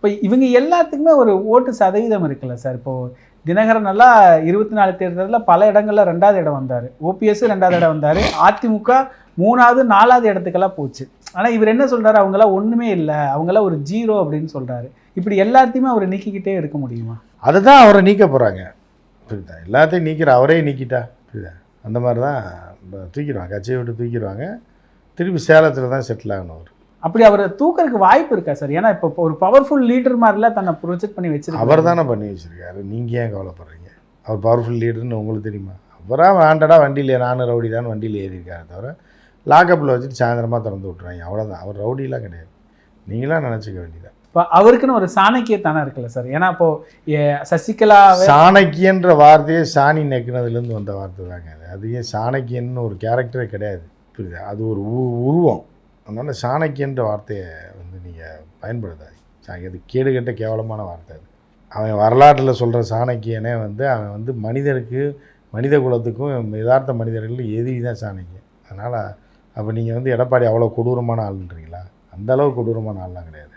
இப்போ இவங்க எல்லாத்துக்குமே ஒரு ஓட்டு சதவீதம் இருக்குல்ல சார். இப்போது தினகரன் நல்லா 24 தேர்தலில் பல இடங்களில் 2வது இடம் வந்தார். ஓபிஎஸ் 2வது இடம் வந்தார். அதிமுக 3வது 4வது இடத்துக்கெல்லாம் போச்சு. ஆனால் இவர் என்ன சொல்கிறாரு, அவங்களாம் ஒன்றுமே இல்லை, அவங்களாம் ஒரு 0 அப்படின்னு சொல்கிறாரு. இப்படி எல்லாத்தையுமே அவர் நீக்கிக்கிட்டே இருக்க முடியுமா? அதை தான் அவரை நீக்க போகிறாங்க. புரியுதா? எல்லாத்தையும் நீக்கிற அவரே நீக்கிட்டா புரியுதா? அந்த மாதிரி தான் தூக்கிடுவாங்க, கட்சியை விட்டு தூக்கிடுவாங்க. திருப்பி சேலத்தில் தான் செட்டில் ஆகணும் அவர். அப்படி அவரை தூக்கிறதுக்கு வாய்ப்பு இருக்கா சார்? ஏன்னா இப்போ ஒரு பவர்ஃபுல் லீடர் மாதிரிலாம் தன்னை ப்ரொஜெக்ட் பண்ணி வச்சிருக்காரு. அவர் தானே பண்ணி வச்சுருக்காரு. நீங்கள் ஏன் கவலைப்படுறீங்க? அவர் பவர்ஃபுல் லீடர்னு உங்களுக்கு தெரியுமா? அவராக வேண்டடா வண்டியில் நானும் ரவுடி தான் வண்டியில் ஏறியிருக்காரு தவிர லாக்கப்பில் வச்சுட்டு சாயந்தரமாக திறந்து விட்றாங்க, அவ்வளோதான். அவர் ரவுடிலாம் கிடையாது. நீங்களாம் நினச்சிக்க வேண்டியதான். இப்போ அவருக்குன்னு ஒரு சாணக்கியத்தானே இருக்குல்ல சார்? ஏன்னா இப்போது சசிகலா சாணக்கியன்ற வார்த்தையே சாணி நெக்கினதுலேருந்து வந்த வார்த்தை தாங்க அது. அது ஏன் சாணக்கியன்னு ஒரு கேரக்டரே கிடையாது, புரியுது? அது ஒரு உருவம். அதனால் சாணக்கியன்ற வார்த்தையை வந்து நீங்கள் பயன்படுத்தாது. அது கேடுகட்ட கேவலமான வார்த்தை. அது அவன் வரலாற்றில் சொல்கிற சாணக்கியனே வந்து அவன் வந்து மனிதனுக்கு, மனித குலத்துக்கும் யதார்த்த மனிதர்கள் எதிரி தான் சாணக்கியன். அதனால் அப்போ நீங்கள் வந்து எடப்பாடி அவ்வளோ கொடூரமான ஆளுன்றீங்களா? அந்தளவு கொடூரமான ஆள்லாம் கிடையாது.